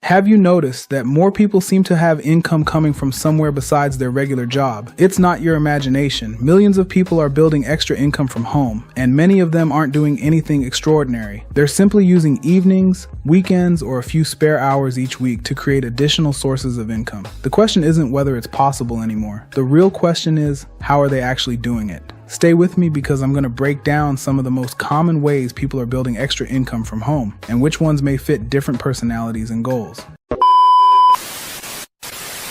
Have you noticed that more people seem to have income coming from somewhere besides their regular job? It's not your imagination. Millions of people are building extra income from home, and many of them aren't doing anything extraordinary. They're simply using evenings, weekends, or a few spare hours each week to create additional sources of income. The question isn't whether it's possible anymore. The real question is, how are they actually doing it? Stay with me because I'm going to break down some of the most common ways people are building extra income from home and which ones may fit different personalities and goals.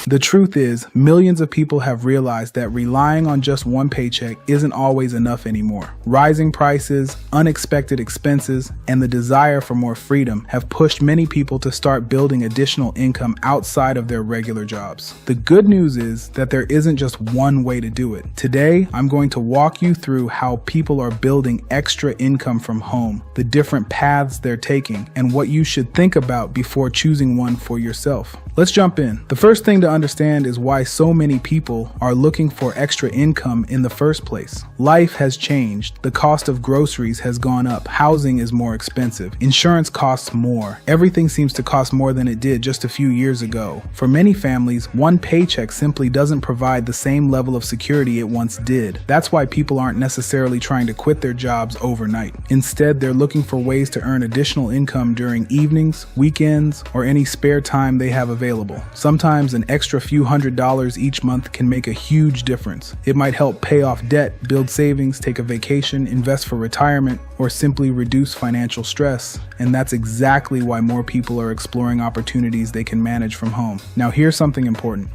The truth is, millions of people have realized that relying on just one paycheck isn't always enough anymore. Rising prices, unexpected expenses, and the desire for more freedom have pushed many people to start building additional income outside of their regular jobs. The good news is that there isn't just one way to do it. Today, I'm going to walk you through how people are building extra income from home, the different paths they're taking, and what you should think about before choosing one for yourself. Let's jump in. The first thing to understand is why so many people are looking for extra income in the first place. Life has changed. The cost of groceries has gone up. Housing is more expensive. Insurance costs more. Everything seems to cost more than it did just a few years ago. For many families, one paycheck simply doesn't provide the same level of security it once did. That's why people aren't necessarily trying to quit their jobs overnight. Instead, they're looking for ways to earn additional income during evenings, weekends, or any spare time they have available. Sometimes an extra few $100s each month can make a huge difference. It might help pay off debt, build savings, take a vacation, invest for retirement, or simply reduce financial stress. And that's exactly why more people are exploring opportunities they can manage from home. Now, here's something important.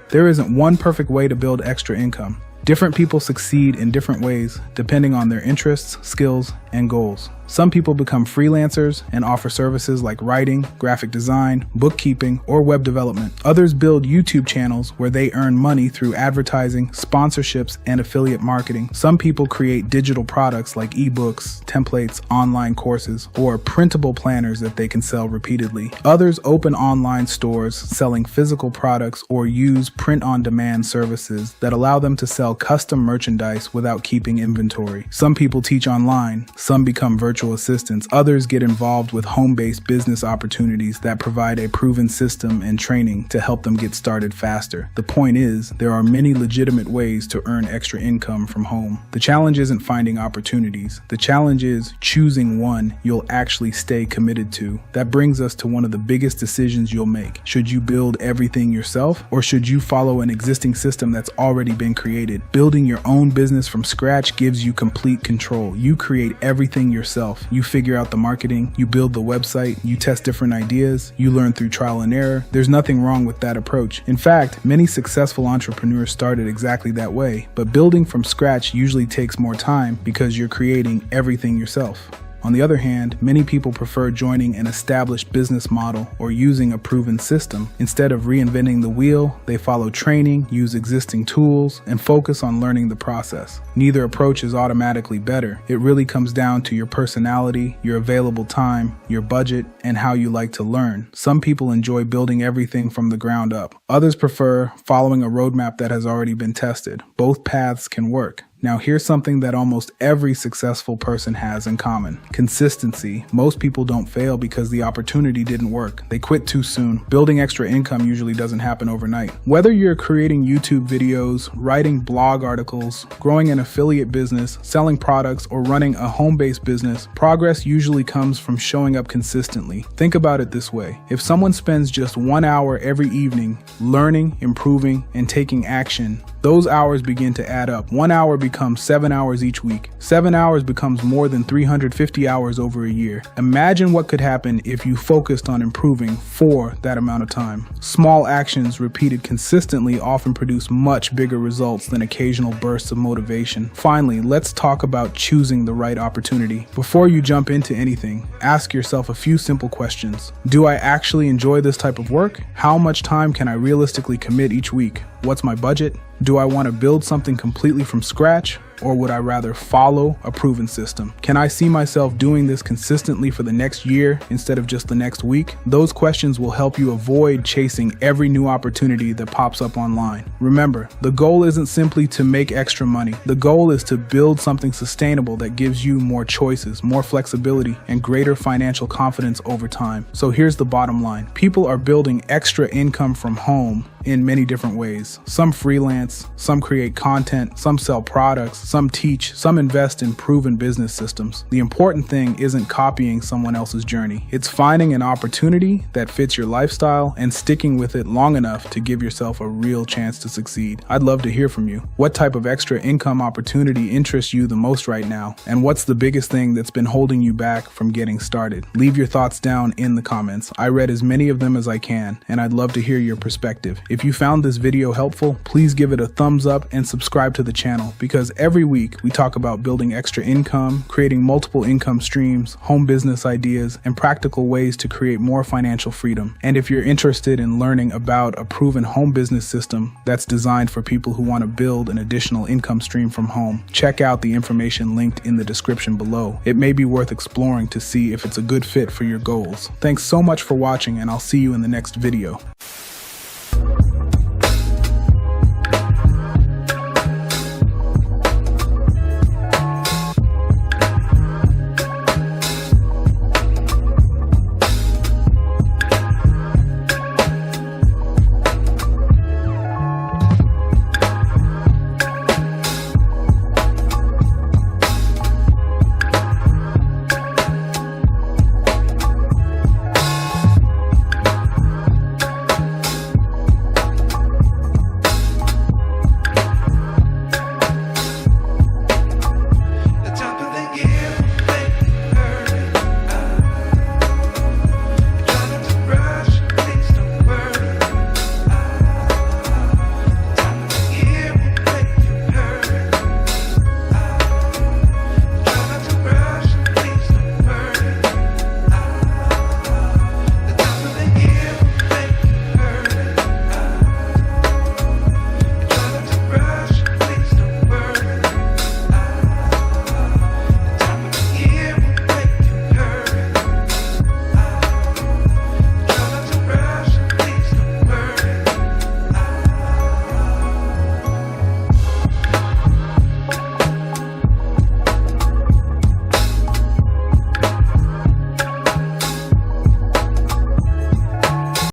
There isn't one perfect way to build extra income. Different people succeed in different ways depending on their interests, skills, and goals. Some people become freelancers and offer services like writing, graphic design, bookkeeping, or web development. Others build YouTube channels where they earn money through advertising, sponsorships, and affiliate marketing. Some people create digital products like ebooks, templates, online courses, or printable planners that they can sell repeatedly. Others open online stores selling physical products or use print-on-demand services that allow them to sell custom merchandise without keeping inventory. Some people teach online. Some become virtual assistants. Others get involved with home-based business opportunities that provide a proven system and training to help them get started faster. The point is, there are many legitimate ways to earn extra income from home. The challenge isn't finding opportunities. The challenge is choosing one you'll actually stay committed to. That brings us to one of the biggest decisions you'll make. Should you build everything yourself, or should you follow an existing system that's already been created? Building your own business from scratch gives you complete control. You create everything yourself. You figure out the marketing, you build the website, you test different ideas, you learn through trial and error. There's nothing wrong with that approach. In fact, many successful entrepreneurs started exactly that way, but building from scratch usually takes more time because you're creating everything yourself. On the other hand, many people prefer joining an established business model or using a proven system. Instead of reinventing the wheel, they follow training, use existing tools, and focus on learning the process. Neither approach is automatically better. It really comes down to your personality, your available time, your budget, and how you like to learn. Some people enjoy building everything from the ground up. Others prefer following a roadmap that has already been tested. Both paths can work. Now, here's something that almost every successful person has in common: consistency. Most people don't fail because the opportunity didn't work. They quit too soon. Building extra income usually doesn't happen overnight. Whether you're creating YouTube videos, writing blog articles, growing an affiliate business, selling products, or running a home-based business, progress usually comes from showing up consistently. Think about it this way. If someone spends just 1 hour every evening learning, improving, and taking action, those hours begin to add up. 1 hour becomes 7 hours each week. 7 hours becomes more than 350 hours over a year. Imagine what could happen if you focused on improving for that amount of time. Small actions repeated consistently often produce much bigger results than occasional bursts of motivation. Finally, let's talk about choosing the right opportunity. Before you jump into anything, ask yourself a few simple questions. Do I actually enjoy this type of work? How much time can I realistically commit each week? What's my budget? Do I want to build something completely from scratch? or would I rather follow a proven system? Can I see myself doing this consistently for the next year instead of just the next week? Those questions will help you avoid chasing every new opportunity that pops up online. Remember, the goal isn't simply to make extra money. The goal is to build something sustainable that gives you more choices, more flexibility, and greater financial confidence over time. So here's the bottom line. People are building extra income from home in many different ways. Some freelance, some create content, some sell products, some teach, some invest in proven business systems. The important thing isn't copying someone else's journey. It's finding an opportunity that fits your lifestyle and sticking with it long enough to give yourself a real chance to succeed. I'd love to hear from you. What type of extra income opportunity interests you the most right now? And what's the biggest thing that's been holding you back from getting started? Leave your thoughts down in the comments. I read as many of them as I can, and I'd love to hear your perspective. If you found this video helpful, please give it a thumbs up and subscribe to the channel, because every week we talk about building extra income, creating multiple income streams, home business ideas, and practical ways to create more financial freedom. And if you're interested in learning about a proven home business system that's designed for people who want to build an additional income stream from home, check out the information linked in the description below. It may be worth exploring to see if it's a good fit for your goals. Thanks so much for watching, and I'll see you in the next video.